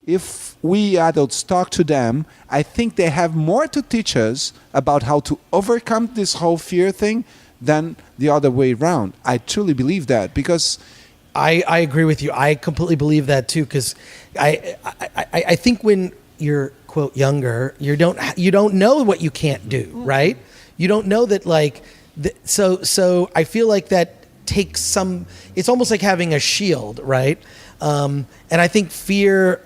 if we adults talk to them, I think they have more to teach us about how to overcome this whole fear thing than the other way around. I truly believe that because I agree with you. I completely believe that too, because I think when you're quote younger, you don't know what you can't do, right? You don't know that so I feel like that takes some. It's almost like having a shield, right? And I think fear.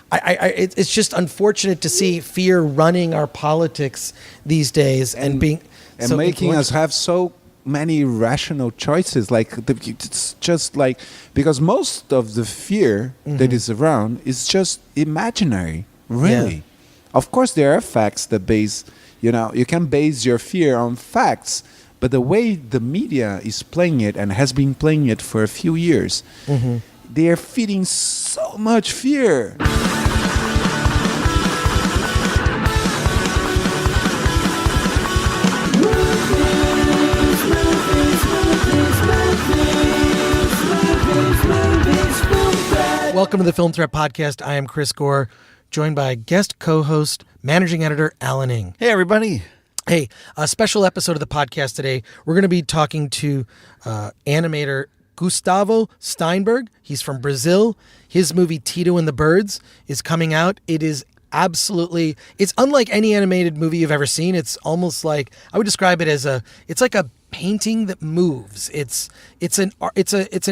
It's just unfortunate to see fear running our politics these days and being and so making us have so many rational choices. It's just like because most of the fear that is around is just imaginary. Really, Yeah. Of course, there are facts that base. You can base your fear on facts. But the way the media is playing it and has been playing it for a few years, they are feeding so much fear. Welcome to the Film Threat Podcast. I am Chris Gore, joined by guest co-host, managing editor Alan Ng. Hey, everybody. Hey, a special episode of the podcast today. We're going to be talking to animator Gustavo Steinberg. He's from Brazil. His movie Tito and the Birds is coming out. It is it's unlike any animated movie you've ever seen. It's almost like, I would describe it as it's like a painting that moves. It's an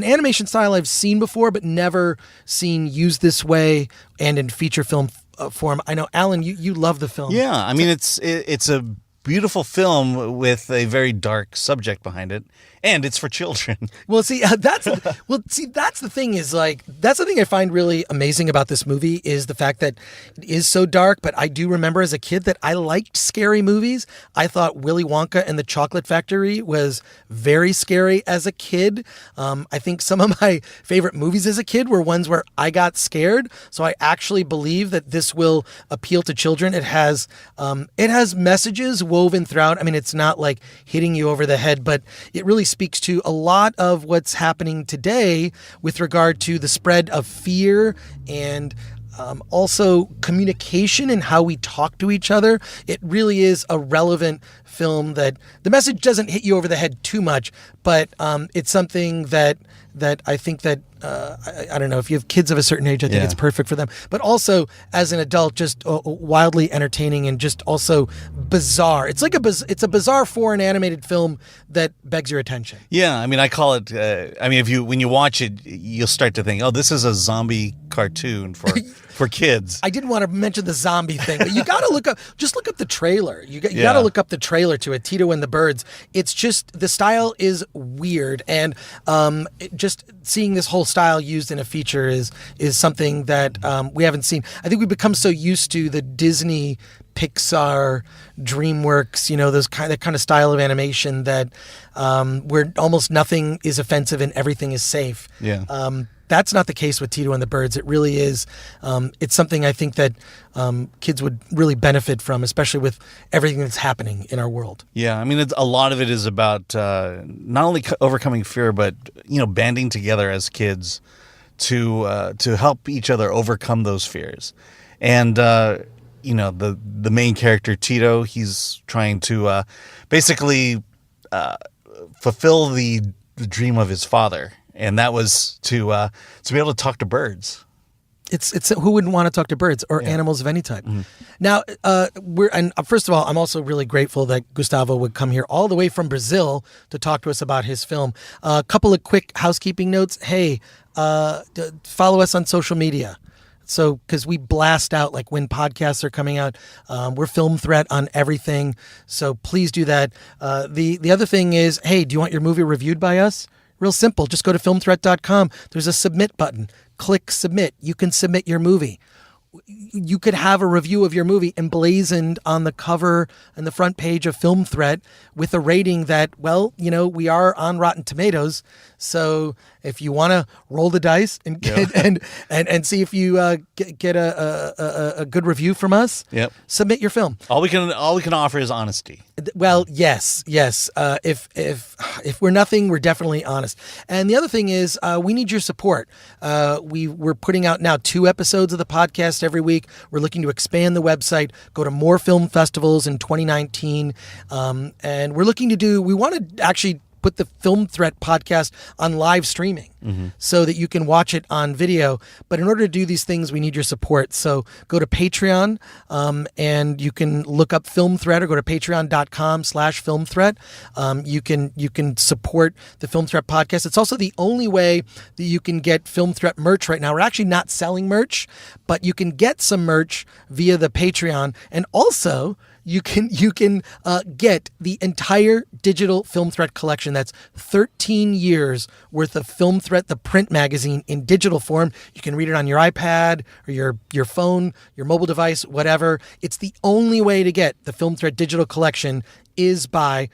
animation style I've seen before, but never seen used this way and in feature film form. I know, Alan, you love the film. Yeah, I mean, it's a beautiful film with a very dark subject behind it, and it's for children. Well, that's the thing that's the thing I find really amazing about this movie is the fact that it is so dark. But I do remember as a kid that I liked scary movies. I thought Willy Wonka and the Chocolate Factory was very scary as a kid. I think some of my favorite movies as a kid were ones where I got scared. So I actually believe that this will appeal to children. It has messages woven throughout. I mean, it's not like hitting you over the head, but it really speaks to a lot of what's happening today with regard to the spread of fear and also communication and how we talk to each other. It really is a relevant film that the message doesn't hit you over the head too much, but it's something that I think that I don't know, if you have kids of a certain age, I think it's perfect for them. But also as an adult, just wildly entertaining and just also bizarre. It's like it's a bizarre foreign animated film that begs your attention. Yeah, I mean, I call it. When you watch it, you'll start to think, oh, this is a zombie cartoon for kids. I didn't want to mention the zombie thing, but you got to look up the trailer. You got to look up the trailer to it, Tito and the Birds. It's just, the style is weird, and just seeing this whole style used in a feature is something that we haven't seen. I think we've become so used to the Disney, Pixar, DreamWorks, that kind of style of animation that where almost nothing is offensive and everything is safe. Yeah. That's not the case with Tito and the Birds. It really is. It's something I think that kids would really benefit from, especially with everything that's happening in our world. Yeah, I mean, a lot of it is about not only overcoming fear, but banding together as kids to help each other overcome those fears. And the main character Tito, he's trying to basically fulfill the dream of his father. And that was to be able to talk to birds. It's who wouldn't want to talk to birds or animals of any type. Mm-hmm. Now, first of all, I'm also really grateful that Gustavo would come here all the way from Brazil to talk to us about his film. A couple of quick housekeeping notes. Hey, follow us on social media. So, because we blast out like when podcasts are coming out, we're Film Threat on everything. So please do that. The other thing is, hey, do you want your movie reviewed by us? Real simple. Just go to filmthreat.com. There's a submit button. Click submit. You can submit your movie. you could have a review of your movie emblazoned on the cover and the front page of Film Threat with a rating that, well, we are on Rotten Tomatoes. So if you want to roll the dice and get, and see if you get a good review from us, submit your film. All we can offer is honesty. Well, yes. If we're nothing, we're definitely honest. And the other thing is, we need your support. We're putting out now 2 episodes of the podcast every week. We're looking to expand the website, go to more film festivals in 2019, and we want to actually put the Film Threat podcast on live streaming so that you can watch it on video. But in order to do these things, we need your support. So go to Patreon and you can look up Film Threat, or go to patreon.com/Film Threat. You can support the Film Threat podcast. It's also the only way that you can get Film Threat merch right now. We're actually not selling merch, but you can get some merch via the Patreon. And also, you can get the entire digital Film Threat collection. That's 13 years worth of Film Threat, the print magazine, in digital form. You can read it on your iPad or your phone, your mobile device, whatever. It's the only way to get the Film Threat digital collection is by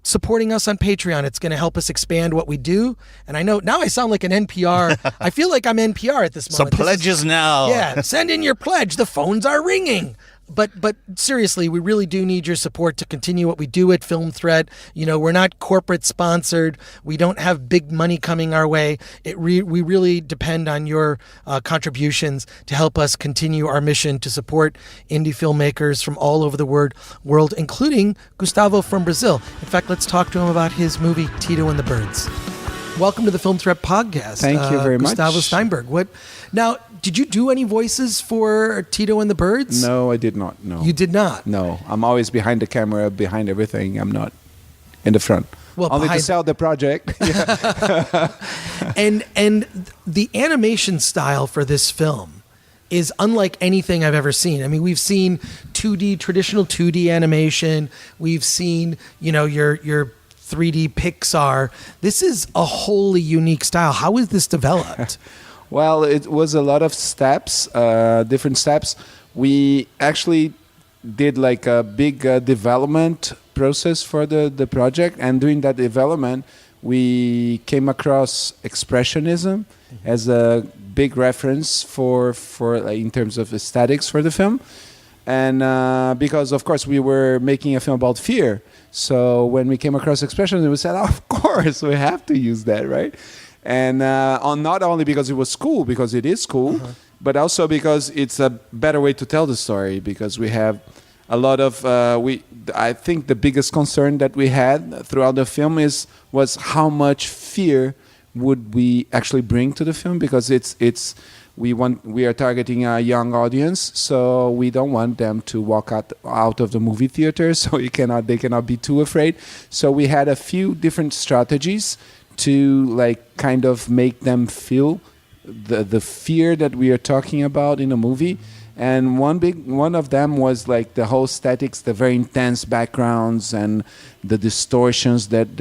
supporting us on Patreon. It's going to help us expand what we do. And I know now I sound like an NPR. I feel like I'm NPR at this moment. So pledges now. Yeah, send in your pledge. The phones are ringing. But seriously, we really do need your support to continue what we do at Film Threat. We're not corporate sponsored. We don't have big money coming our way. We really depend on your contributions to help us continue our mission to support indie filmmakers from all over the world, including Gustavo from Brazil. In fact, let's talk to him about his movie, Tito and the Birds. Welcome to the Film Threat podcast. Thank you very much. Gustavo Steinberg. Now, did you do any voices for Tito and the Birds? No, I did not. No. You did not? No. I'm always behind the camera, behind everything. I'm not in the front. Well, only to sell the project. And the animation style for this film is unlike anything I've ever seen. I mean, we've seen traditional 2D animation. We've seen, your 3D Pixar. This is a wholly unique style. How is this developed? Well, it was a lot of steps, different steps. We actually did like a big development process for the project, and during that development, we came across expressionism as a big reference for in terms of aesthetics for the film. And because, of course, we were making a film about fear. So when we came across expressionism, we said, of course, we have to use that, right? And not only because it was cool, because it is cool, but also because it's a better way to tell the story, because we have a lot of... I think the biggest concern that we had throughout the film was how much fear would we actually bring to the film, because we are targeting a young audience, so we don't want them to walk out of the movie theater, so they cannot be too afraid. So we had a few different strategies to like kind of make them feel the fear that we are talking about in the movie. And one of them was like the whole aesthetics, the very intense backgrounds and the distortions that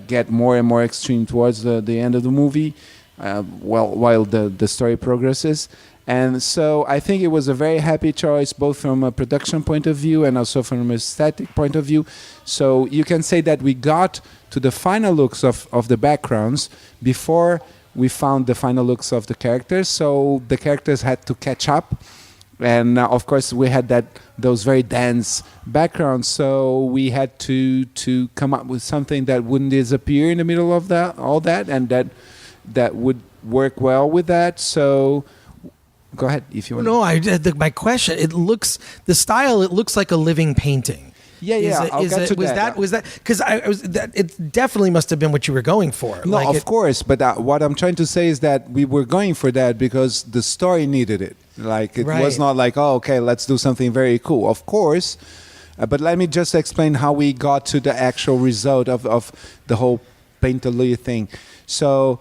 get more and more extreme towards the end of the movie. While the story progresses. And so I think it was a very happy choice, both from a production point of view and also from an aesthetic point of view. So you can say that we got to the final looks of the backgrounds before we found the final looks of the characters. So the characters had to catch up. And of course we had those very dense backgrounds. So we had to come up with something that wouldn't disappear in the middle of all that, and that would work well with that. So go ahead if you want. No, my question, it looks like a living painting. Yeah, I'll get to that. Was that because it definitely must have been what you were going for. No, of course, but what I'm trying to say is that we were going for that because the story needed it. Like it was not like, oh, okay, let's do something very cool. Of course, but let me just explain how we got to the actual result of the whole painterly thing. So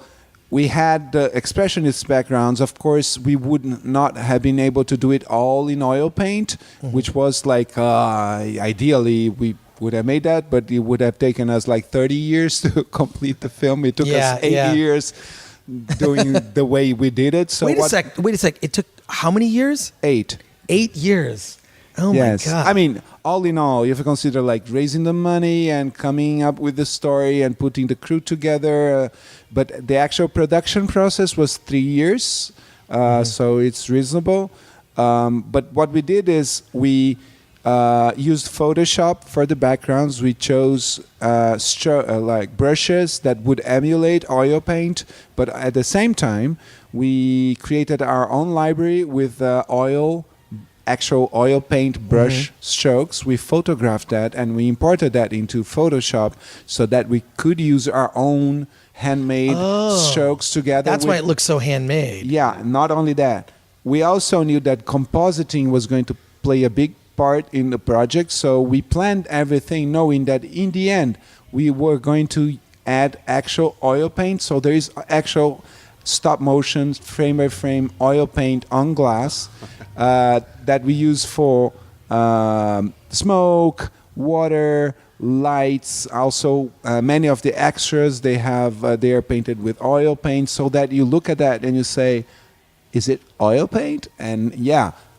we had the expressionist backgrounds. Of course, we would not have been able to do it all in oil paint, which was like, ideally, we would have made that, but it would have taken us like 30 years to complete the film. It took us 8 years doing the way we did it. So wait a sec. It took how many years? 8. 8 years. Oh Yes. my God. I mean, all in all, if you consider like raising the money and coming up with the story and putting the crew together, but the actual production process was 3 years, so it's reasonable. But what we did is we used Photoshop for the backgrounds. We chose like brushes that would emulate oil paint, but at the same time, we created our own library with actual oil paint brush strokes. We photographed that and we imported that into Photoshop so that we could use our own handmade strokes together. That's why it looks so handmade. Yeah, not only that. We also knew that compositing was going to play a big part in the project, so we planned everything knowing that in the end we were going to add actual oil paint. So there is actual stop motion, frame by frame oil paint on glass that we use for smoke, water, lights. Also, many of the extras they are painted with oil paint, so that you look at that and you say, "Is it oil paint?" And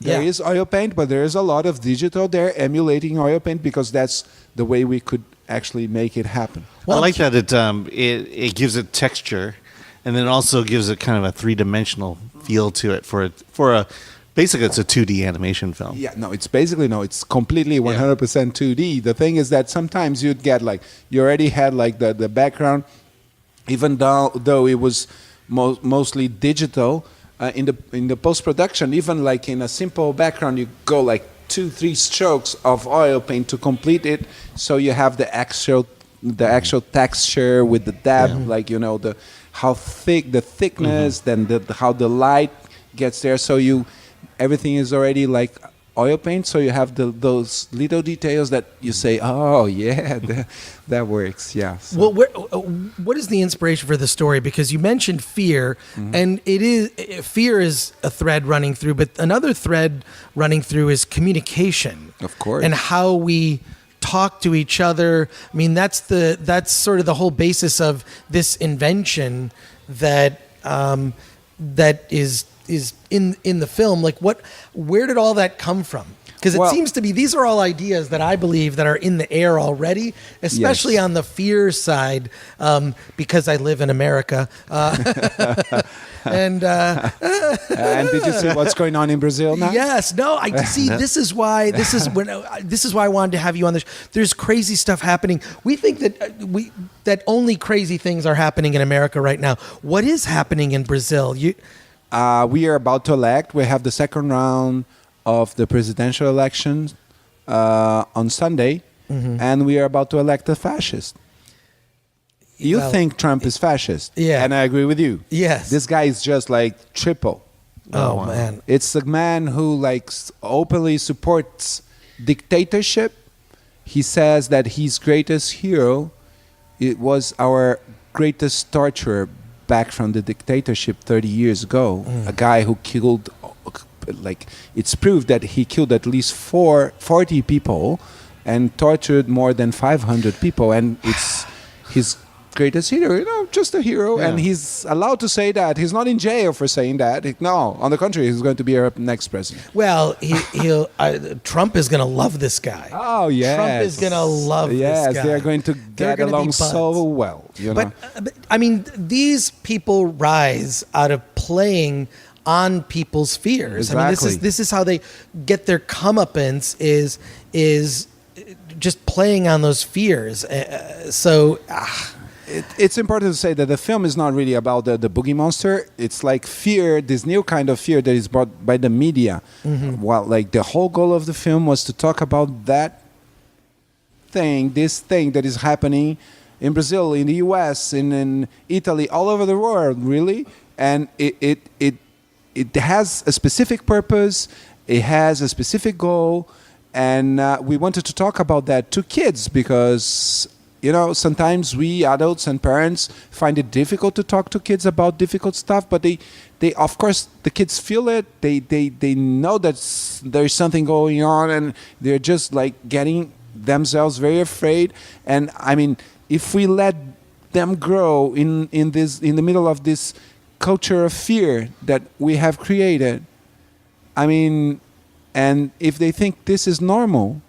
there is oil paint, but there is a lot of digital there emulating oil paint because that's the way we could actually make it happen. Well, I like that it gives it texture. And then it also gives it kind of a 3-dimensional feel to it basically it's a 2D animation film. Yeah, it's completely 100% 2D. The thing is that sometimes you'd get like, you already had like the background, even though it was mostly digital, in the post-production, even like in a simple background, you go like 2-3 strokes of oil paint to complete it. So you have the actual texture with the depth, like, how thick the thickness, then how the light gets there. So everything is already like oil paint. So you have those little details that you say, oh yeah, that works. Yeah. So. Well, what is the inspiration for the story? Because you mentioned fear, and fear is a thread running through, but another thread running through is communication. Of course. And how we talk to each other. I mean, that's sort of the whole basis of this invention that is in the film. Like, where did all that come from? Because it seems to be, these are all ideas that I believe that are in the air already, especially on the fear side, because I live in America. And did you see what's going on in Brazil now? Yes. No, I see. This is why I wanted to have you on this. There's crazy stuff happening. We think that only crazy things are happening in America right now. What is happening in Brazil? We are about to elect. We have the second round of the presidential election on Sunday, and we are about to elect a fascist. You think Trump is fascist? Yeah. And I agree with you. Yes. This guy is just like triple. Oh, man. It's a man who openly supports dictatorship. He says that his greatest hero, it was our greatest torturer back from the dictatorship 30 years ago. A guy who killed, it's proved that he killed at least 40 people and tortured more than 500 people. And it's his greatest hero, just a hero. Yeah. And he's allowed to say that. He's not in jail for saying that. No, on the contrary, he's going to be our next president. Well, Trump is going to love this guy. Oh, yes. Trump is going to love this guy. Yes, they're going to get along so well. But, I mean, these people rise out of playing on people's fears. Exactly. I mean, this is how they get their comeuppance is just playing on those fears. It's important to say that the film is not really about the boogie monster. It's like fear, this new kind of fear that is brought by the media. Well, like the whole goal of the film was to talk about this thing that is happening in Brazil, in the US, in Italy, all over the world, really. And it has a specific purpose. It has a specific goal. And we wanted to talk about that to kids because, sometimes we adults and parents find it difficult to talk to kids about difficult stuff. But they of course, the kids feel it. They know that there's something going on, and they're just like getting themselves very afraid. And I mean, if we let them grow in the middle of this culture of fear that we have created, I mean, and if they think this is normal,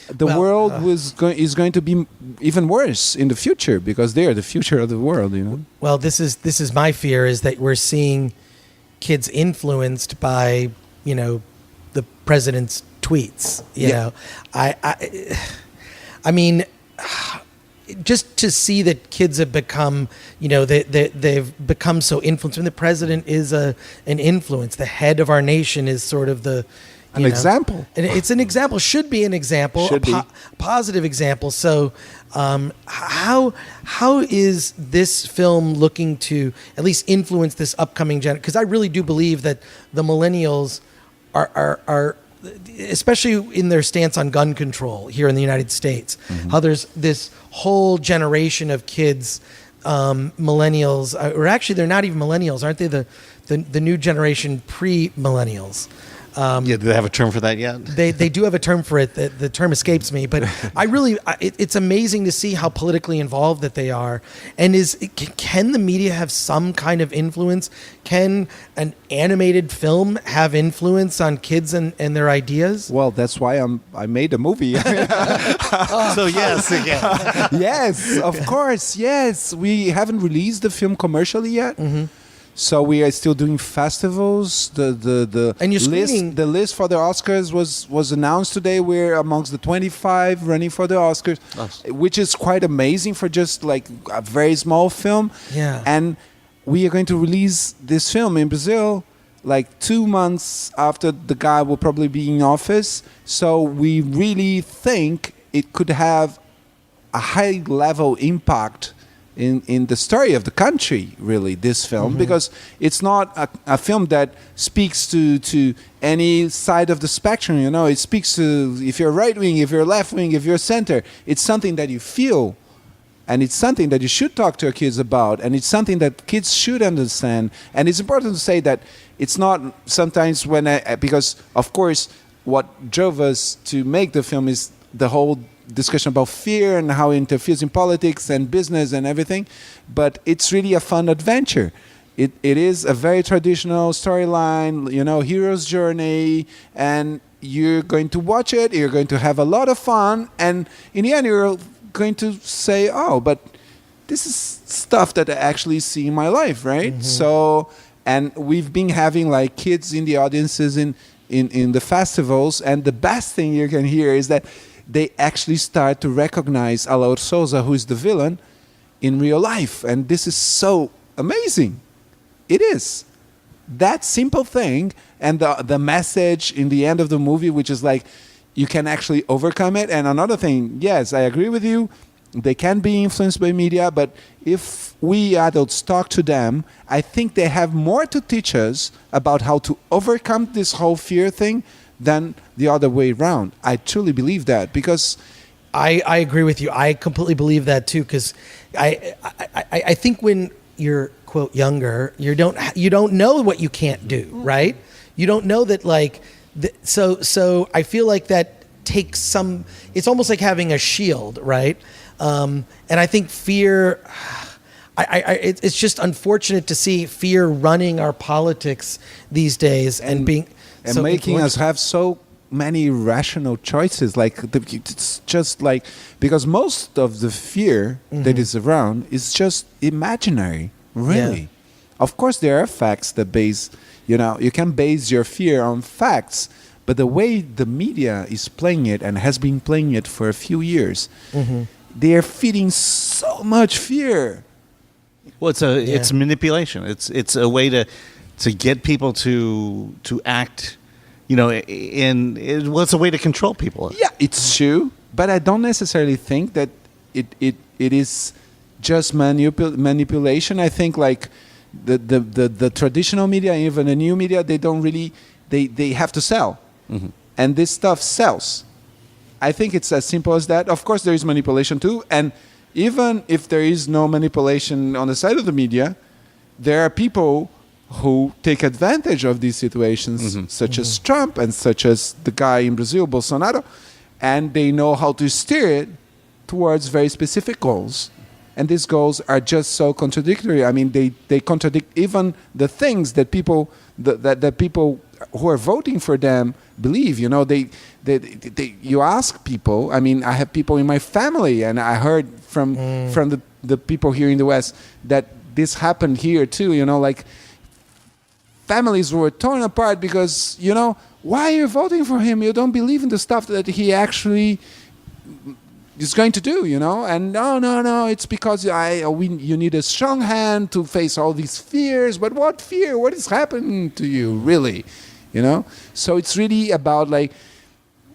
the world is going to be even worse in the future, because they are the future of the world, you know. Well, this is my fear, is that we're seeing kids influenced by, you know, the president's tweets. You know, I mean, just to see that kids have become, you know, they've become so influenced. When the president is an influence, the head of our nation is sort of the an example. And it's an example, should be an example, positive example. So, how is this film looking to at least influence this upcoming generation? Because I really do believe that the millennials are especially in their stance on gun control here in the United States, how there's this whole generation of kids, millennials, or actually they're not even millennials, aren't they? The new generation pre-millennials. Do they have a term for that yet? They do have a term for it. The term escapes me, but it's amazing to see how politically involved that they are. And can the media have some kind of influence? Can an animated film have influence on kids and their ideas? Well, that's why I made a movie. So yes, again. Yes, of course. Yes, we haven't released the film commercially yet. So we are still doing festivals. The and you're screening. The list for the Oscars was announced today. We're amongst the 25 running for the Oscars, which is quite amazing for just like a very small film. Yeah. And we are going to release this film in Brazil like 2 months after the guy will probably be in office. So we really think it could have a high level impact in the story of the country, really, this film, because it's not a film that speaks to any side of the spectrum, you know. It speaks to if you're right wing, if you're left wing, if you're center. It's something that you feel, and it's something that you should talk to your kids about, and it's something that kids should understand. And it's important to say that it's not sometimes because of course what drove us to make the film is the whole discussion about fear and how it interferes in politics and business and everything, but it's really a fun adventure. It is a very traditional storyline, you know, hero's journey, and you're going to watch it, you're going to have a lot of fun, and in the end you're going to say, oh, but this is stuff that I actually see in my life, right? So, and we've been having like kids in the audiences in the festivals, and the best thing you can hear is that they actually start to recognize Alaor Souza, who is the villain, in real life. And this is so amazing. It is. That simple thing, and the message in the end of the movie, which is like, you can actually overcome it. And another thing, yes, I agree with you. They can be influenced by media, but if we adults talk to them, I think they have more to teach us about how to overcome this whole fear thing than the other way around. I truly believe that, because I agree with you. I completely believe that too, because I think when you're quote younger, you don't know what you can't do, right? You don't know that, like, so I feel like that takes some. It's almost like having a shield, right? And I think fear. It's just unfortunate to see fear running our politics these days and being. And making us have so many rational choices. Like, it's just like, because most of the fear that is around is just imaginary, really. Yeah. Of course, there are facts that base, you know, you can base your fear on facts, but the way the media is playing it and has been playing it for a few years, they are feeding so much fear. Well, it's manipulation. It's a way to get people to act, you know, it's a way to control people. Yeah, it's true, but I don't necessarily think that it is just manipulation. I think like the traditional media, even the new media, they don't really they have to sell, and this stuff sells. I think it's as simple as that. Of course, there is manipulation too, and even if there is no manipulation on the side of the media, there are people who take advantage of these situations, such as Trump and such as the guy in Brazil, Bolsonaro, and they know how to steer it towards very specific goals. And these goals are just so contradictory. I mean, they contradict even the things that people that people who are voting for them believe. You know, they you ask people. I mean, I have people in my family, and I heard from the people here in the West that this happened here too. You know, like families were torn apart because, you know, why are you voting for him? You don't believe in the stuff that he actually is going to do, you know? And no, it's because you need a strong hand to face all these fears. But what fear? What is happening to you, really? You know? So it's really about like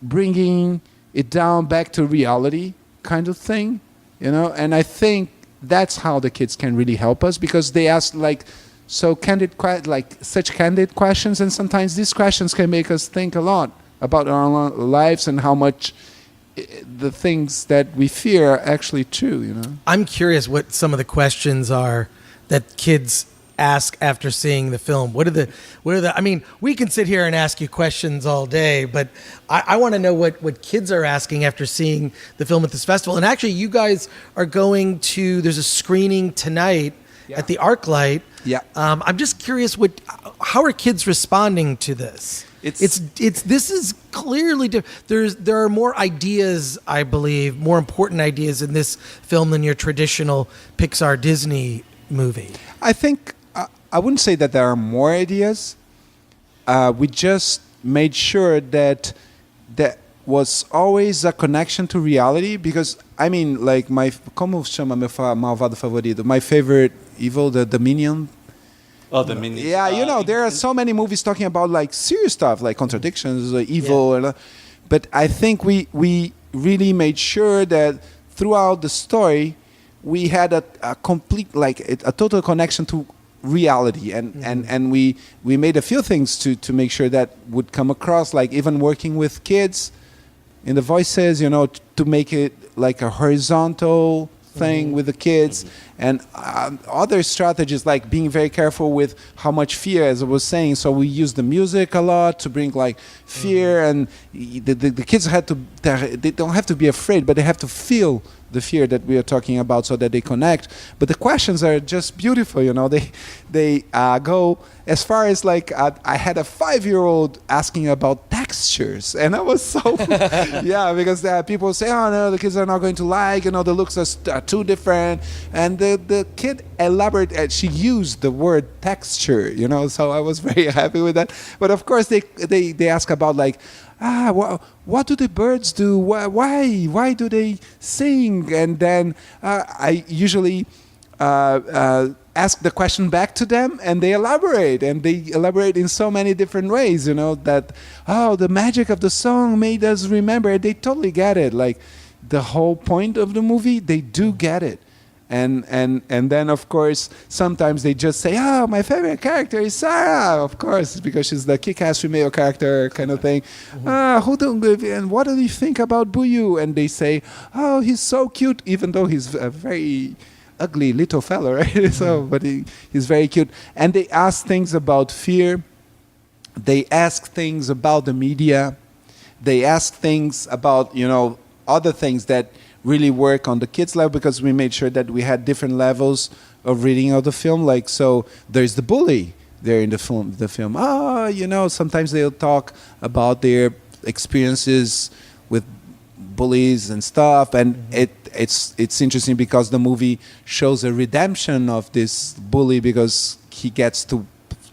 bringing it down back to reality kind of thing, you know? And I think that's how the kids can really help us, because they ask like such candid questions, and sometimes these questions can make us think a lot about our lives and how much the things that we fear are actually true, you know. I'm curious what some of the questions are that kids ask after seeing the film. What are the I mean, we can sit here and ask you questions all day, but I want to know what kids are asking after seeing the film at this festival. And actually, you guys are going to, there's a screening tonight at the ArcLight. Yeah. I'm just curious, how are kids responding to this? This is clearly there are more ideas, I believe, more important ideas in this film than your traditional Pixar Disney movie. I think I wouldn't say that there are more ideas. We just made sure that there was always a connection to reality, because I mean, like como chama meu malvado favorito? My favorite evil, the Minion. Oh, the Minions. Yeah, you know, there are so many movies talking about like serious stuff, like contradictions, evil. Yeah. But I think we really made sure that throughout the story, we had a complete, like a total connection to reality. And we made a few things to make sure that would come across, like even working with kids in the voices, you know, to make it like a horizontal thing with the kids, and other strategies like being very careful with how much fear, as I was saying. So we use the music a lot to bring like fear, and the kids they don't have to be afraid, but they have to feel the fear that we are talking about so that they connect. But the questions are just beautiful, you know. They go as far as like I had a 5-year-old asking about textures, and I was so yeah, because people say, oh no, the kids are not going to like, you know, the looks are too different, and the kid elaborated. She used the word texture, you know, so I was very happy with that. But of course they ask about like, what do the birds do? Why do they sing? And then I usually ask the question back to them, and they elaborate in so many different ways, you know, that, the magic of the song made us remember. They totally get it. Like the whole point of the movie, they do get it. And then, of course, sometimes they just say, my favorite character is Sarah, of course, because she's the kick-ass female character kind of thing. And what do you think about Buyu? And they say, he's so cute, even though he's a very ugly little fella, right? So, but he's very cute. And they ask things about fear. They ask things about the media. They ask things about, you know, other things that really work on the kids level, because we made sure that we had different levels of reading of the film. Like, so there's the bully there in the film. You know, sometimes they'll talk about their experiences with bullies and stuff, and it's interesting because the movie shows a redemption of this bully, because he gets to,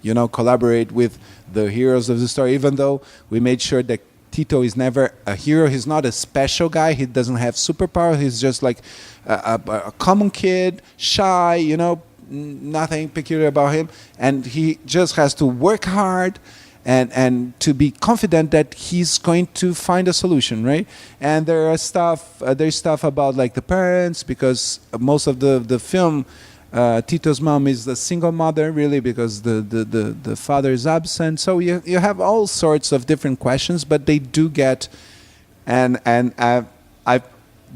you know, collaborate with the heroes of the story, even though we made sure that Tito is never a hero. He's not a special guy. He doesn't have superpower. He's just like a common kid, shy, you know, nothing peculiar about him. And he just has to work hard and to be confident that he's going to find a solution, right? And there's stuff about like the parents, because most of the film, Tito's mom is a single mother, really, because the father is absent. So you have all sorts of different questions, but they do get, and I've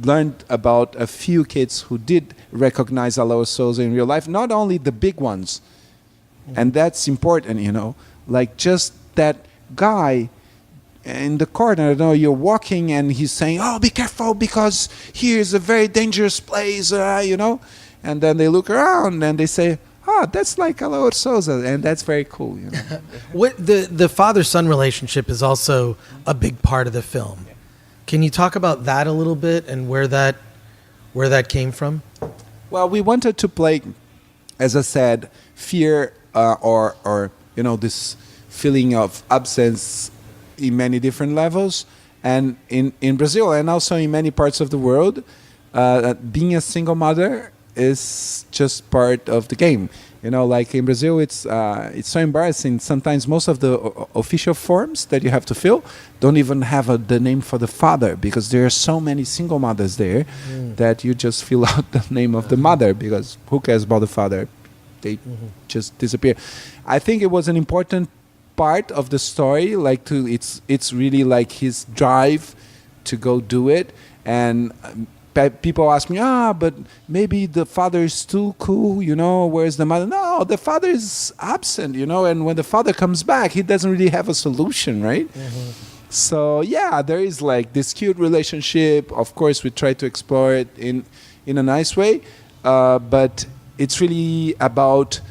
learned about a few kids who did recognize Aloha Souls in real life, not only the big ones, and that's important, you know, like just that guy in the corner, you know, you're walking and he's saying, be careful because here's a very dangerous place, you know. And then they look around and they say, that's like Alaor Souza, and that's very cool. What the father-son relationship is also a big part of the film. Can you talk about that a little bit and where that came from? Well, we wanted to play, as I said, fear or this feeling of absence in many different levels, and in Brazil and also in many parts of the world, being a single mother is just part of the game. Like in Brazil, it's so embarrassing. Sometimes most of the official forms that you have to fill don't even have the name for the father, because there are so many single mothers there that you just fill out the name of the mother, because who cares about the father? They just disappear. I think it was an important part of the story. It's really like his drive to go do it, and people ask me, but maybe the father is too cool, where's the mother? No, the father is absent, and when the father comes back, he doesn't really have a solution, right? So yeah, there is like this cute relationship. Of course, we try to explore it in a nice way, but it's really about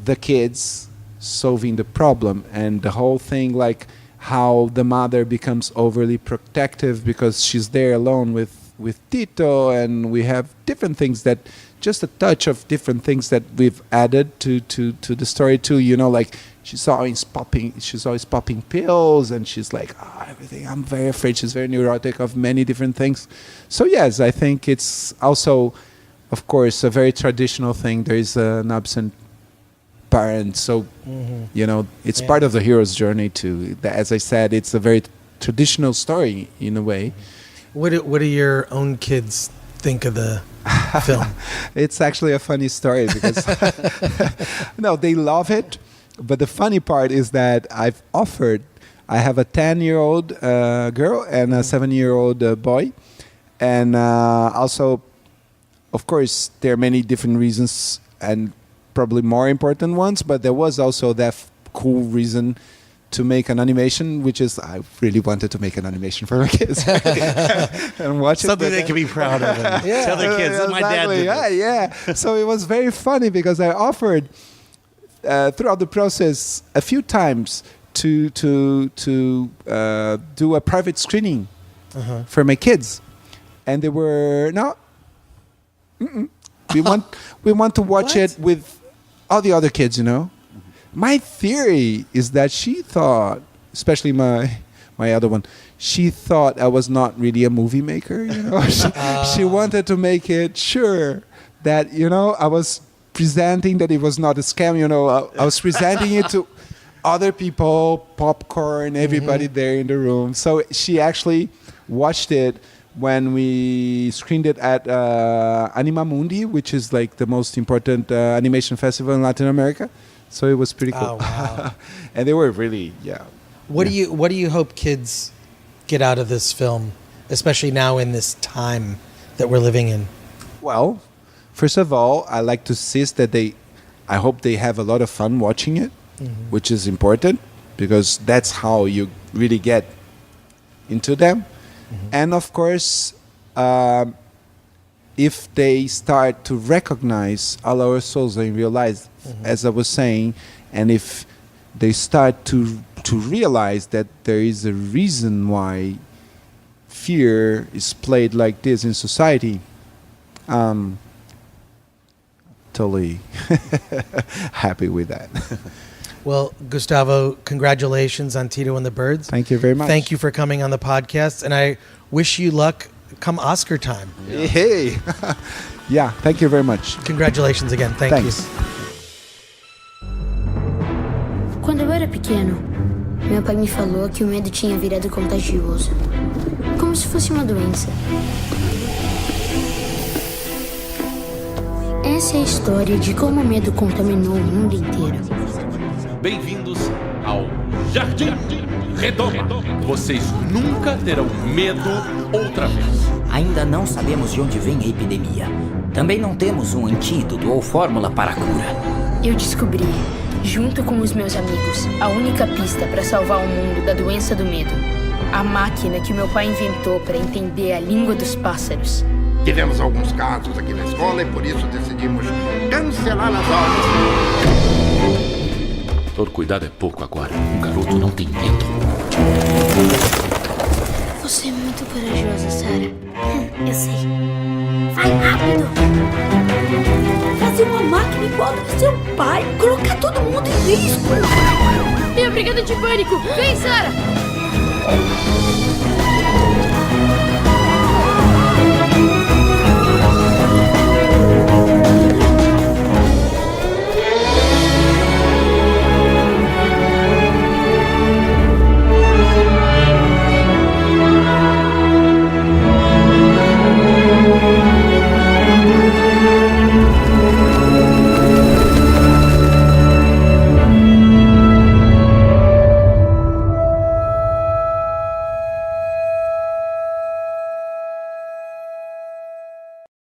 the kids solving the problem, and the whole thing, like how the mother becomes overly protective because she's there alone with Tito, and we have different things that just a touch of different things that we've added to the story too. Like she's always popping pills, and she's like, everything. I'm very afraid. She's very neurotic of many different things. So yes, I think it's also, of course, a very traditional thing. There is an absent parent, so it's part of the hero's journey too. As I said, it's a very traditional story in a way. What do your own kids think of the film? It's actually a funny story because no, they love it. But the funny part is that I have a 10-year-old girl and a 7-year-old boy, and also, of course, there are many different reasons and probably more important ones. But there was also that cool reason to make an animation, which is I really wanted to make an animation for my kids and watch something they can be proud of. And tell their kids, my dad did this. Yeah. So it was very funny because I offered throughout the process a few times to do a private screening for my kids, and they were no. We want to watch it with all the other kids, My theory is that she thought, especially my other one, she thought I was not really a movie maker. She wanted to make it sure that I was presenting that it was not a scam. I was presenting it to other people, popcorn, everybody there in the room. So she actually watched it when we screened it at Anima Mundi, which is like the most important animation festival in Latin America. So it was pretty cool. Oh, wow. And they were really, What do you hope kids get out of this film, especially now in this time that we're living in? Well, first of all, I like to insist that I hope they have a lot of fun watching it, which is important because that's how you really get into them. And of course, if they start to recognize Alaor Souza in real life, as I was saying, and if they start to realize that there is a reason why fear is played like this in society, totally happy with that. Well, Gustavo, congratulations on Tito and the Birds. Thank you very much. Thank you for coming on the podcast, and I wish you luck come Oscar time. Hey. Yeah, thank you very much. Congratulations again. Thanks. You. Quando eu era pequeno, meu pai me falou que o medo tinha virado contagioso. Como se fosse uma doença. Essa é a história de como o medo contaminou o mundo inteiro. Bem-vindos ao Jardim Redondo. Vocês nunca terão medo outra vez. Ainda não sabemos de onde vem a epidemia. Também não temos um antídoto ou fórmula para a cura. Eu descobri, junto com os meus amigos, a única pista para salvar o mundo da doença do medo. A máquina que o meu pai inventou para entender a língua dos pássaros. Tivemos alguns casos aqui na escola e por isso decidimos cancelar as aulas. Todo cuidado é pouco agora. Um garoto não tem medo. Você é muito corajosa, Sarah. Eu sei. Vai rápido. Fazer uma máquina igual do seu pai. Colocar todo mundo em risco. Tem a brigada de pânico. Vem, Sarah.